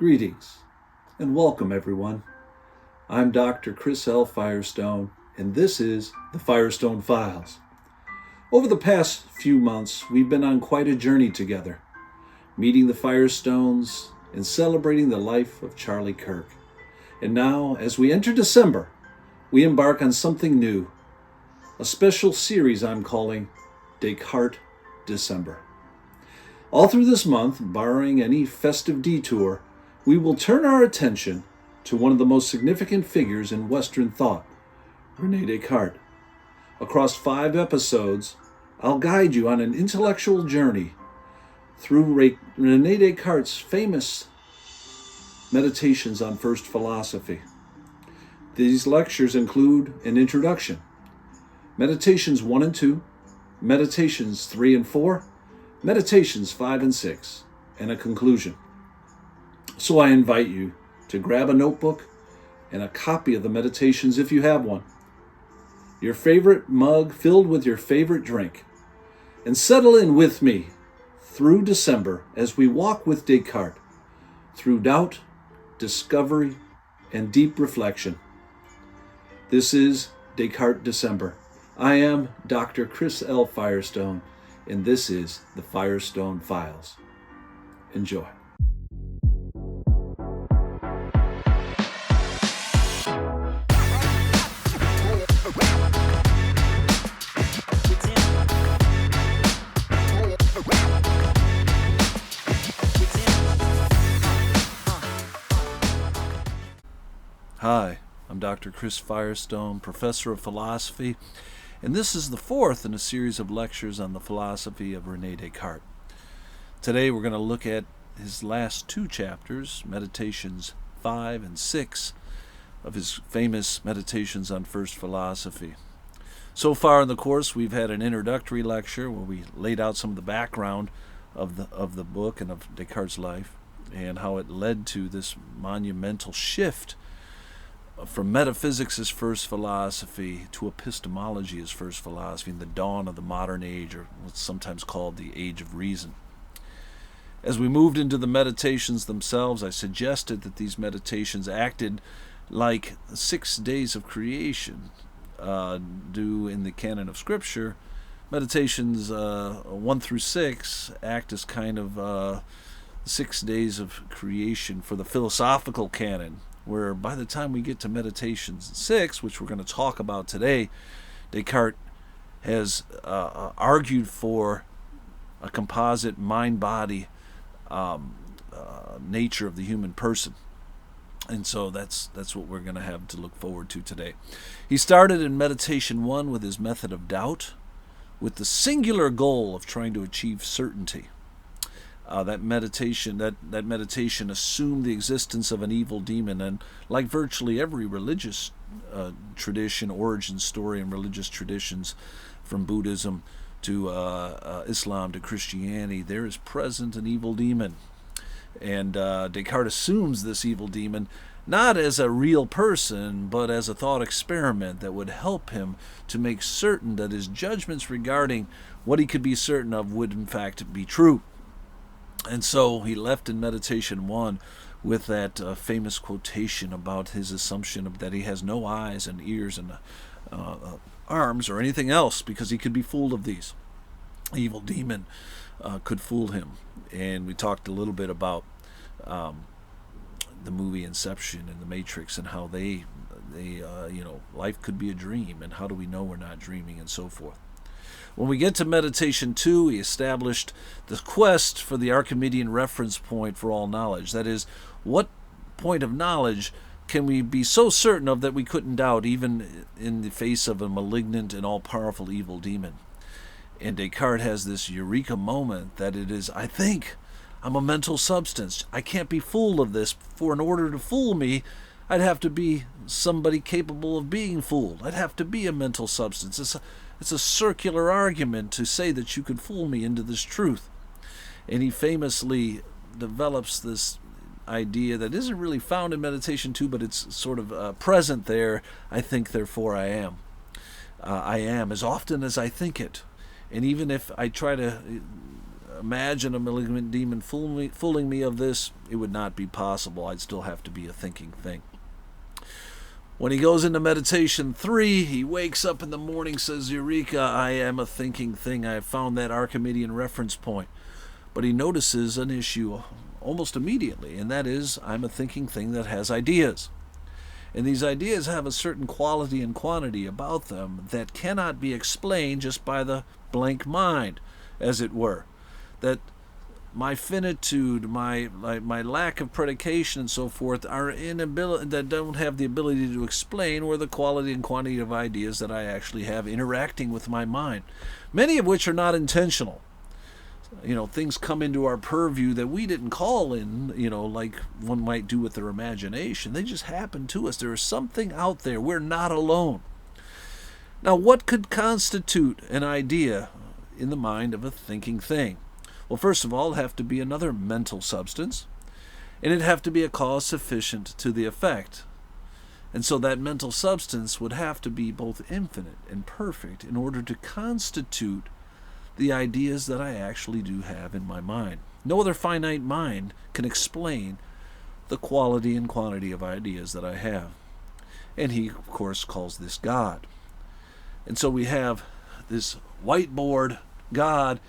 Greetings and welcome everyone. I'm Dr. Chris L. Firestone and this is the Firestone Files. Over the past few months, we've been on quite a journey together, meeting the Firestones and celebrating the life of Charlie Kirk. And now, as we enter December, we embark on something new, a special series I'm calling Descartes December. All through this month, barring any festive detour, we will turn our attention to one of the most significant figures in Western thought, Rene Descartes. Across 5 episodes, I'll guide you on an intellectual journey through Rene Descartes' famous Meditations on First Philosophy. These lectures include an introduction, Meditations 1 and 2, Meditations 3 and 4, Meditations 5 and 6, and a conclusion. So I invite you to grab a notebook and a copy of the Meditations if you have one, your favorite mug filled with your favorite drink, and settle in with me through December as we walk with Descartes through doubt, discovery, and deep reflection. This is Descartes December. I am Dr. Chris L. Firestone, and this is the Firestone Files. Enjoy. Hi, I'm Dr. Chris Firestone, Professor of Philosophy, and this is the 4th in a series of lectures on the philosophy of Rene Descartes. Today we're going to look at his last 2 chapters, Meditations 5 and 6, of his famous Meditations on First Philosophy. So far in the course, we've had an introductory lecture where we laid out some of the background of the book and of Descartes' life and how it led to this monumental shift from metaphysics as first philosophy to epistemology as first philosophy in the dawn of the modern age, or what's sometimes called the Age of Reason. As we moved into the meditations themselves, I suggested that these meditations acted like 6 days of creation do in the canon of Scripture. Meditations 1 through 6 act as kind of 6 days of creation for the philosophical canon, where by the time we get to Meditations 6, which we're going to talk about today, Descartes has argued for a composite mind-body nature of the human person. And so that's what we're going to have to look forward to today. He started in Meditation 1 with his method of doubt, with the singular goal of trying to achieve certainty. That meditation assumed the existence of an evil demon, and like virtually every religious tradition, origin story, and religious traditions, from Buddhism to Islam to Christianity, there is present an evil demon, and Descartes assumes this evil demon not as a real person, but as a thought experiment that would help him to make certain that his judgments regarding what he could be certain of would in fact be true. And so he left in Meditation 1 with that famous quotation about his assumption of that he has no eyes and ears and arms or anything else because he could be fooled of these. Evil demon could fool him. And we talked a little bit about the movie Inception and the Matrix and how they life could be a dream, and how do we know we're not dreaming, and so forth. When we get to Meditation 2, he established the quest for the Archimedean reference point for all knowledge. That is, what point of knowledge can we be so certain of that we couldn't doubt, even in the face of a malignant and all-powerful evil demon? And Descartes has this eureka moment that it is, I think I'm a mental substance. I can't be fooled of this, for in order to fool me, I'd have to be somebody capable of being fooled. I'd have to be a mental substance. It's a circular argument to say that you could fool me into this truth. And he famously develops this idea that isn't really found in Meditation 2, but it's sort of present there. I think, therefore I am. I am as often as I think it. And even if I try to imagine a malignant demon fooling me of this, it would not be possible. I'd still have to be a thinking thing. When he goes into meditation 3, he wakes up in the morning, says, Eureka, I am a thinking thing. I have found that Archimedean reference point. But he notices an issue almost immediately, and that is, I'm a thinking thing that has ideas. And these ideas have a certain quality and quantity about them that cannot be explained just by the blank mind, as it were. That my finitude, my lack of predication and so forth are inability, that don't have the ability to explain where the quality and quantity of ideas that I actually have interacting with my mind, many of which are not intentional. Things come into our purview that we didn't call in, like one might do with their imagination. They just happen to us. There is something out there. We're not alone. Now, what could constitute an idea in the mind of a thinking thing? Well, first of all, it'd have to be another mental substance, and it'd have to be a cause sufficient to the effect. And so that mental substance would have to be both infinite and perfect in order to constitute the ideas that I actually do have in my mind. No other finite mind can explain the quality and quantity of ideas that I have. And he, of course, calls this God. And so we have this whiteboard God,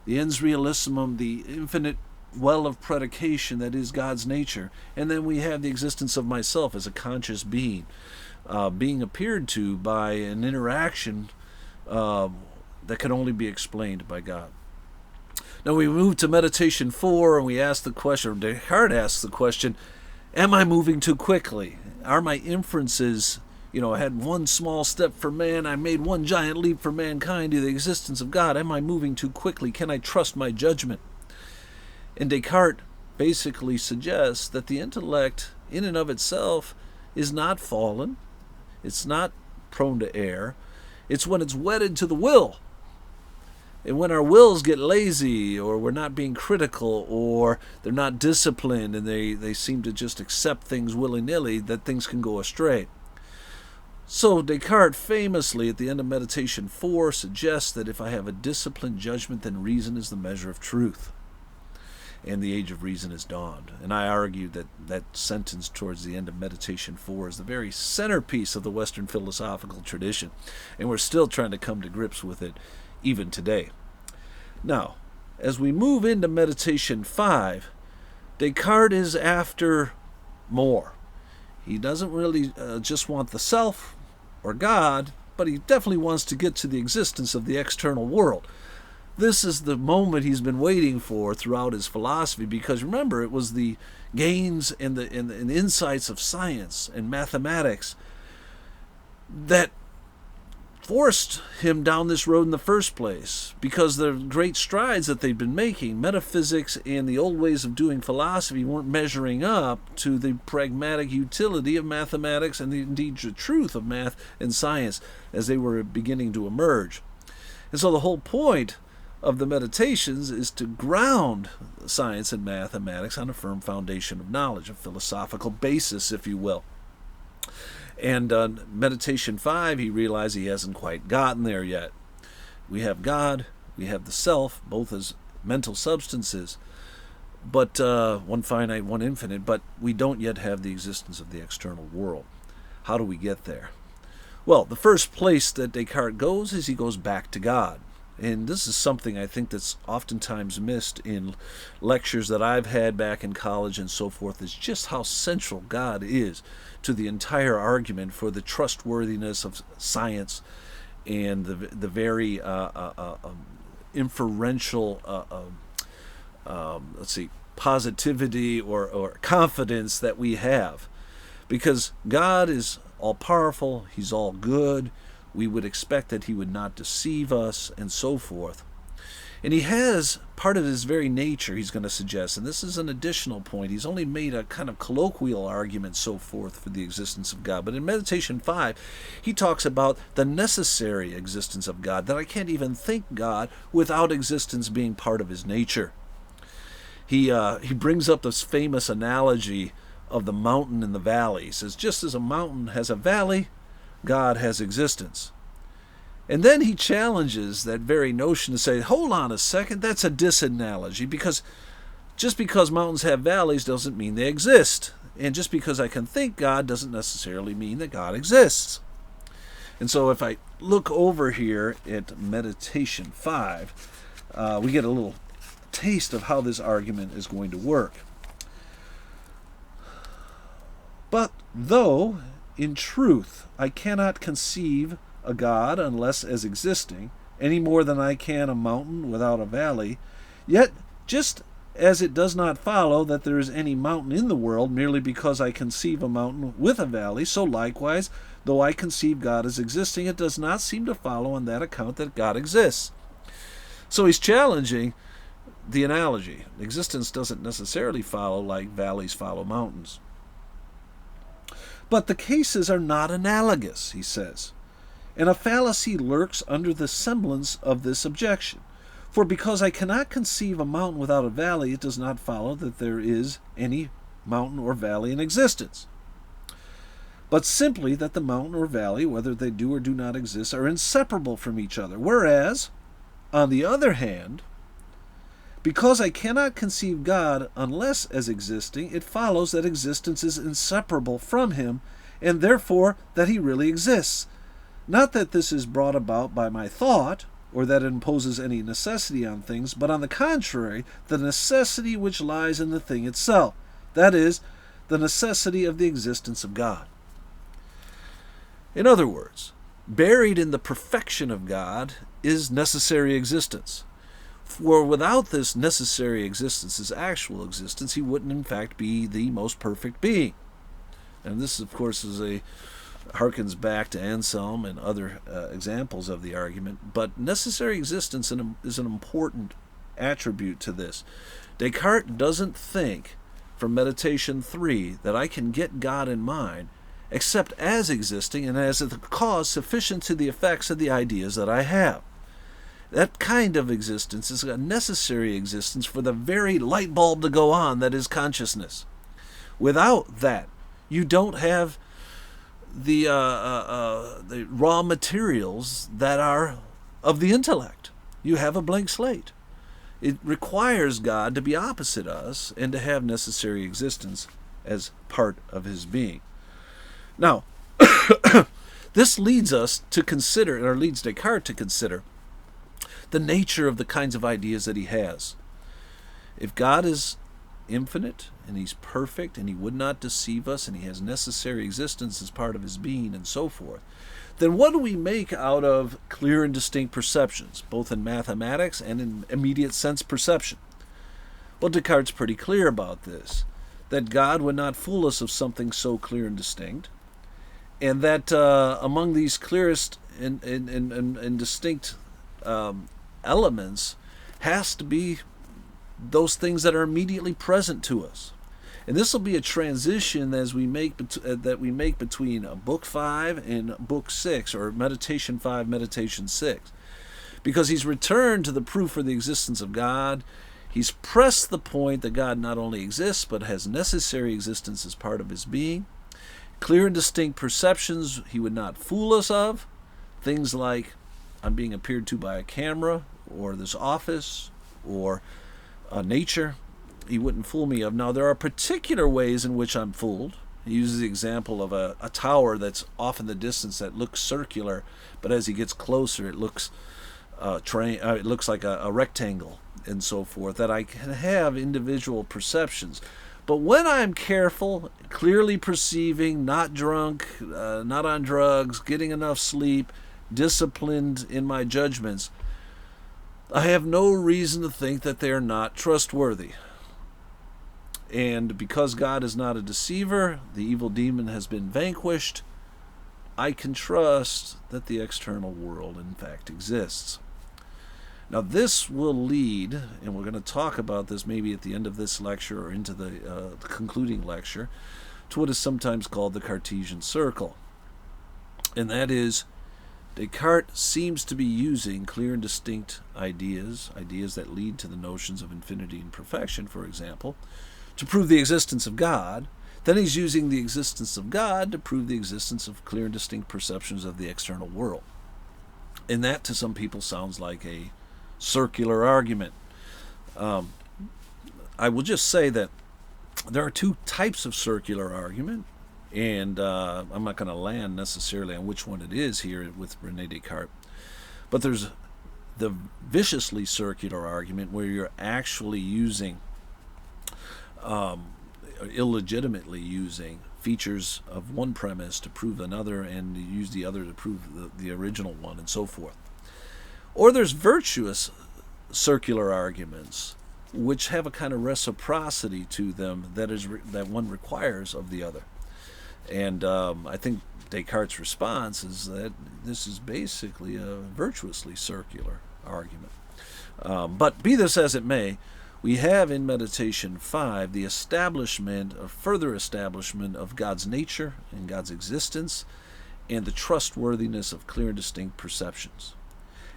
the ens realissimum, the infinite well of predication that is God's nature. And then we have the existence of myself as a conscious being, being appeared to by an interaction that can only be explained by God. Now we move to meditation 4, and we ask the question, or Descartes asks the question, am I moving too quickly? Are my inferences, I had one small step for man, I made one giant leap for mankind to the existence of God. Am I moving too quickly? Can I trust my judgment? And Descartes basically suggests that the intellect in and of itself is not fallen. It's not prone to err. It's when it's wedded to the will. And when our wills get lazy, or we're not being critical, or they're not disciplined, and they seem to just accept things willy-nilly, that things can go astray. So Descartes famously, at the end of Meditation 4, suggests that if I have a disciplined judgment, then reason is the measure of truth, and the age of reason is dawned. And I argue that that sentence towards the end of Meditation 4 is the very centerpiece of the Western philosophical tradition, and we're still trying to come to grips with it even today. Now, as we move into Meditation 5, Descartes is after more. He doesn't really just want the self or God, but he definitely wants to get to the existence of the external world. This is the moment he's been waiting for throughout his philosophy, because remember, it was the gains and the insights of science and mathematics that forced him down this road in the first place, because the great strides that they've been making, metaphysics and the old ways of doing philosophy, weren't measuring up to the pragmatic utility of mathematics and indeed the truth of math and science as they were beginning to emerge. And so the whole point of the meditations is to ground science and mathematics on a firm foundation of knowledge, a philosophical basis, if you will. And on Meditation 5, he realized he hasn't quite gotten there yet. We have God, we have the self, both as mental substances, but one finite, one infinite, but we don't yet have the existence of the external world. How do we get there? Well, the first place that Descartes goes is he goes back to God. And this is something I think that's oftentimes missed in lectures that I've had back in college and so forth, is just how central God is to the entire argument for the trustworthiness of science and the very inferential, positivity or confidence that we have. Because God is all-powerful, He's all good, we would expect that He would not deceive us, and so forth. And He has part of His very nature, he's going to suggest, and this is an additional point. He's only made a kind of colloquial argument, so forth, for the existence of God. But in Meditation 5, he talks about the necessary existence of God, that I can't even think God without existence being part of His nature. He brings up this famous analogy of the mountain and the valley. He says, just as a mountain has a valley, God has existence. And then he challenges that very notion to say, hold on a second, that's a disanalogy, because just because mountains have valleys doesn't mean they exist. And just because I can think God doesn't necessarily mean that God exists. And so if I look over here at Meditation 5, we get a little taste of how this argument is going to work. But though, in truth, I cannot conceive a God unless as existing, any more than I can a mountain without a valley, yet just as it does not follow that there is any mountain in the world merely because I conceive a mountain with a valley, so likewise, though I conceive God as existing, it does not seem to follow on that account that God exists. So he's challenging the analogy. Existence doesn't necessarily follow like valleys follow mountains. But the cases are not analogous, he says, and a fallacy lurks under the semblance of this objection. For because I cannot conceive a mountain without a valley, it does not follow that there is any mountain or valley in existence, but simply that the mountain or valley, whether they do or do not exist, are inseparable from each other. Whereas, on the other hand, because I cannot conceive God unless as existing, it follows that existence is inseparable from him, and therefore that he really exists. Not that this is brought about by my thought, or that it imposes any necessity on things, but on the contrary, the necessity which lies in the thing itself, that is, the necessity of the existence of God. In other words, buried in the perfection of God is necessary existence. For without this necessary existence, his actual existence, he wouldn't in fact be the most perfect being. And this, of course, harkens back to Anselm and other examples of the argument, but necessary existence is an important attribute to this. Descartes doesn't think, from Meditation 3, that I can get God in mind except as existing and as a cause sufficient to the effects of the ideas that I have. That kind of existence is a necessary existence for the very light bulb to go on that is consciousness. Without that, you don't have the raw materials that are of the intellect. You have a blank slate. It requires God to be opposite us and to have necessary existence as part of his being. Now, this leads us to consider, or leads Descartes to consider, the nature of the kinds of ideas that he has. If God is infinite and he's perfect and he would not deceive us and he has necessary existence as part of his being and so forth, then what do we make out of clear and distinct perceptions, both in mathematics and in immediate sense perception? Well, Descartes is pretty clear about this, that God would not fool us of something so clear and distinct, and that among these clearest and distinct elements has to be those things that are immediately present to us. And this will be a transition as we make between Book 5 and Book 6, or Meditation 5, Meditation 6. Because he's returned to the proof for the existence of God. He's pressed the point that God not only exists, but has necessary existence as part of his being. Clear and distinct perceptions he would not fool us of. Things like, I'm being appeared to by a camera, or this office, or nature, he wouldn't fool me of. Now, there are particular ways in which I'm fooled. He uses the example of a tower that's off in the distance that looks circular, but as he gets closer, it looks like a rectangle and so forth, that I can have individual perceptions. But when I'm careful, clearly perceiving, not drunk, not on drugs, getting enough sleep, disciplined in my judgments, I have no reason to think that they are not trustworthy. And because God is not a deceiver, the evil demon has been vanquished, I can trust that the external world in fact exists. Now this will lead, and we're going to talk about this maybe at the end of this lecture or into the concluding lecture, to what is sometimes called the Cartesian circle. And that is, Descartes seems to be using clear and distinct ideas that lead to the notions of infinity and perfection, for example, to prove the existence of God. Then he's using the existence of God to prove the existence of clear and distinct perceptions of the external world. And that to some people sounds like a circular argument. I will just say that there are two types of circular argument, and I'm not going to land necessarily on which one it is here with Rene Descartes. But there's the viciously circular argument where you're actually using, illegitimately using features of one premise to prove another, and you use the other to prove the original one, and so forth. Or there's virtuous circular arguments, which have a kind of reciprocity to them that one requires of the other. And I think Descartes' response is that this is basically a virtuously circular argument. But be this as it may, we have in Meditation 5 the further establishment of God's nature and God's existence, and the trustworthiness of clear and distinct perceptions.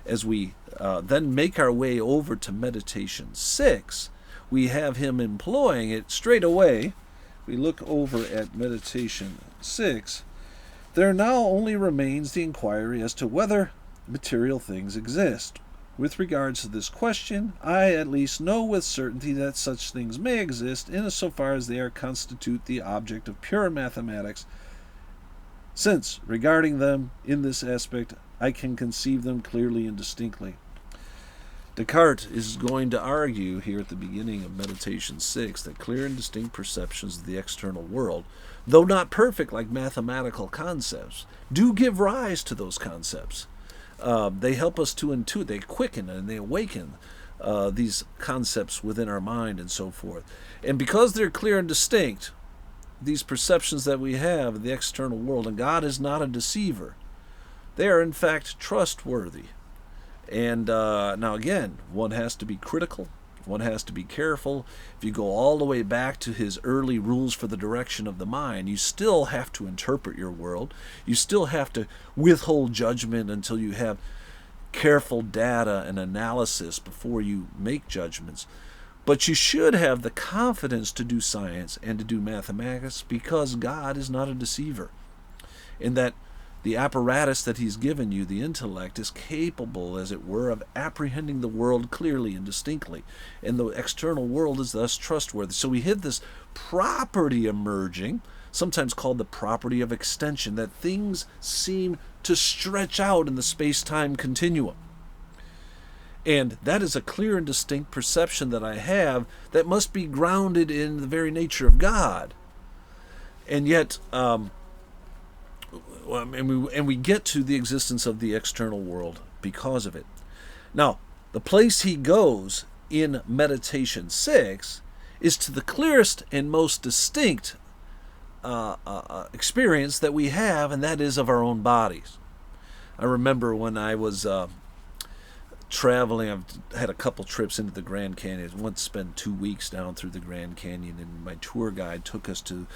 As we then make our way over to Meditation 6, we have him employing it straight away. We look over at Meditation 6. There now only remains the inquiry as to whether material things exist. With regards to this question, I at least know with certainty that such things may exist insofar as they constitute the object of pure mathematics, since, regarding them in this aspect, I can conceive them clearly and distinctly. Descartes is going to argue here at the beginning of Meditation 6 that clear and distinct perceptions of the external world, though not perfect like mathematical concepts, do give rise to those concepts. They help us to intuit, they quicken and they awaken these concepts within our mind and so forth. And because they're clear and distinct, these perceptions that we have of the external world, and God is not a deceiver, they are in fact trustworthy. And now again, one has to be critical, one has to be careful. If you go all the way back to his early rules for the direction of the mind, you still have to interpret your world. You still have to withhold judgment until you have careful data and analysis before you make judgments. But you should have the confidence to do science and to do mathematics, because God is not a deceiver. And that the apparatus that he's given you, the intellect, is capable, as it were, of apprehending the world clearly and distinctly. And the external world is thus trustworthy. So we hit this property emerging, sometimes called the property of extension, that things seem to stretch out in the space-time continuum. And that is a clear and distinct perception that I have that must be grounded in the very nature of God. And yet, and we get to the existence of the external world because of it. Now, the place he goes in Meditation 6 is to the clearest and most distinct experience that we have, and that is of our own bodies. I remember when I was traveling, I've had a couple trips into the Grand Canyon. I once spent 2 weeks down through the Grand Canyon, and my tour guide took us to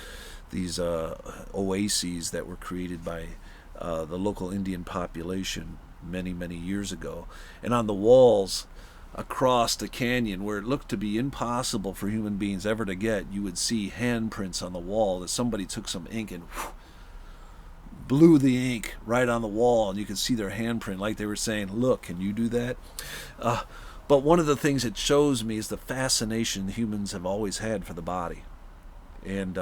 these oases that were created by the local Indian population many, many years ago. And on the walls across the canyon, where it looked to be impossible for human beings ever to get, you would see handprints on the wall that somebody took some ink and blew the ink right on the wall, and you could see their handprint, like they were saying, look, can you do that? But one of the things it shows me is the fascination humans have always had for the body. And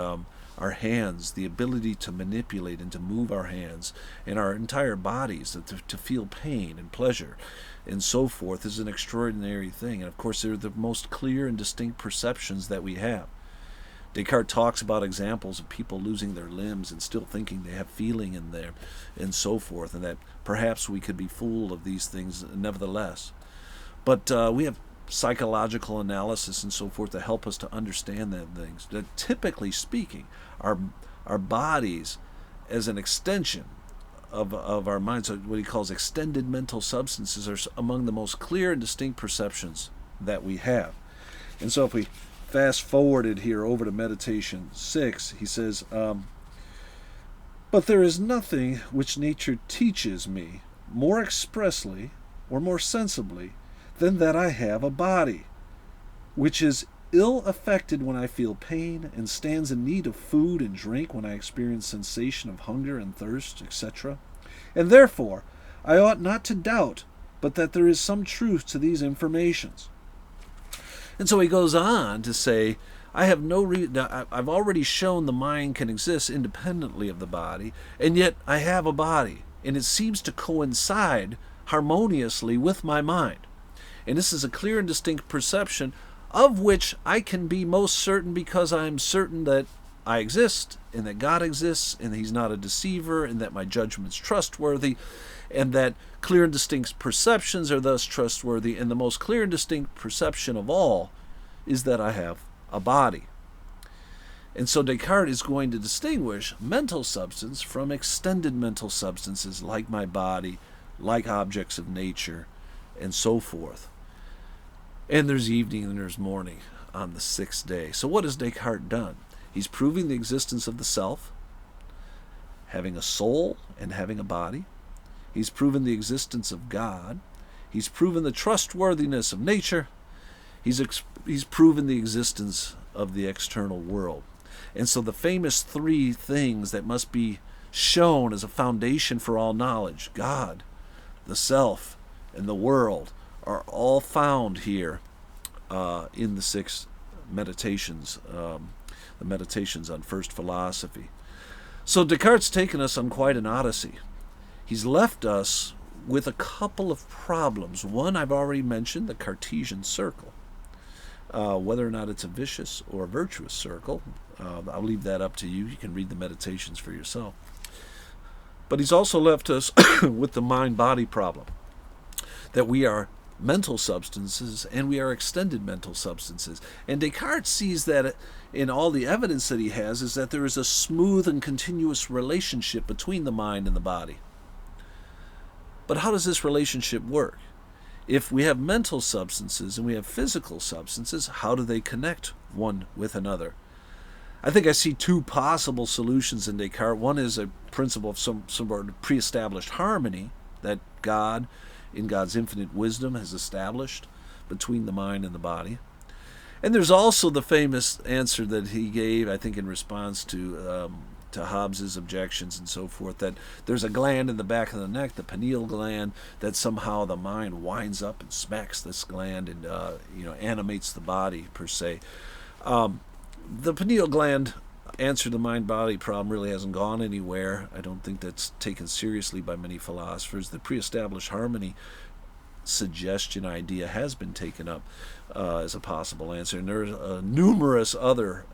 our hands, the ability to manipulate and to move our hands and our entire bodies, to feel pain and pleasure and so forth, is an extraordinary thing. And of course, they're the most clear and distinct perceptions that we have. Descartes talks about examples of people losing their limbs and still thinking they have feeling in there and so forth, and that perhaps we could be fooled of these things nevertheless. But we have psychological analysis and so forth to help us to understand that things. That typically speaking, our bodies as an extension of our minds, so what he calls extended mental substances, are among the most clear and distinct perceptions that we have. And so if we fast forwarded here over to Meditation 6, he says, but there is nothing which nature teaches me more expressly or more sensibly than that I have a body, which is ill affected when I feel pain, and stands in need of food and drink when I experience sensation of hunger and thirst, etc. And therefore I ought not to doubt but that there is some truth to these informations. And so he goes on to say, I've already shown the mind can exist independently of the body, and yet I have a body, and it seems to coincide harmoniously with my mind. And this is a clear and distinct perception of which I can be most certain because I am certain that I exist, and that God exists, and He's not a deceiver, and that my judgment's trustworthy, and that clear and distinct perceptions are thus trustworthy, and the most clear and distinct perception of all is that I have a body. And so Descartes is going to distinguish mental substance from extended mental substances like my body, like objects of nature, and so forth. And there's evening and there's morning on the sixth day. So what has Descartes done? He's proving the existence of the self, having a soul and having a body. He's proven the existence of God. He's proven the trustworthiness of nature. He's proven the existence of the external world. And so the famous three things that must be shown as a foundation for all knowledge, God, the self, and the world, are all found here in the six meditations, the meditations on first philosophy. So Descartes' taken us on quite an odyssey. He's left us with a couple of problems. One I've already mentioned, the Cartesian circle. Whether or not it's a vicious or a virtuous circle, I'll leave that up to you. You can read the meditations for yourself. But he's also left us with the mind-body problem, that we are mental substances and we are extended mental substances. And Descartes sees that in all the evidence that he has is that there is a smooth and continuous relationship between the mind and the body. But how does this relationship work? If we have mental substances and we have physical substances, how do they connect one with another? I think I see two possible solutions in Descartes. One is a principle of some sort of pre-established harmony that God, in God's infinite wisdom, has established between the mind and the body. And there's also the famous answer that he gave, I think, in response to Hobbes's objections and so forth, that there's a gland in the back of the neck, the pineal gland, that somehow the mind winds up and smacks this gland and animates the body per se. The pineal gland answer to the mind-body problem really hasn't gone anywhere. I don't think that's taken seriously by many philosophers. The pre-established harmony suggestion idea has been taken up as a possible answer, and there are numerous other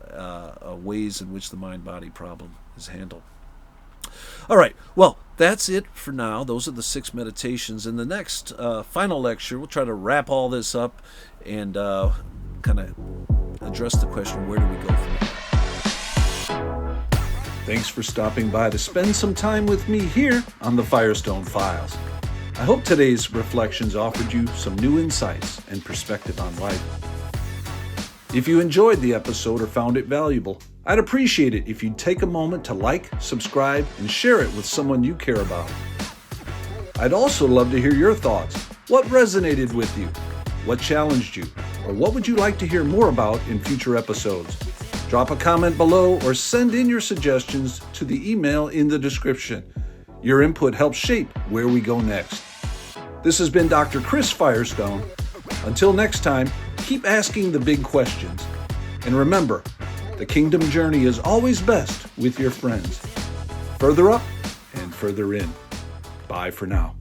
ways in which the mind-body problem is handled. All right, well, that's it for now. Those are the 6 meditations. In the next final lecture, we'll try to wrap all this up and kind of address the question, where do we go from here? Thanks for stopping by to spend some time with me here on the Firestone Files. I hope today's reflections offered you some new insights and perspective on life. If you enjoyed the episode or found it valuable, I'd appreciate it if you'd take a moment to like, subscribe, and share it with someone you care about. I'd also love to hear your thoughts. What resonated with you? What challenged you? Or what would you like to hear more about in future episodes? Drop a comment below or send in your suggestions to the email in the description. Your input helps shape where we go next. This has been Dr. Chris Firestone. Until next time, keep asking the big questions. And remember, the kingdom journey is always best with your friends. Further up and further in. Bye for now.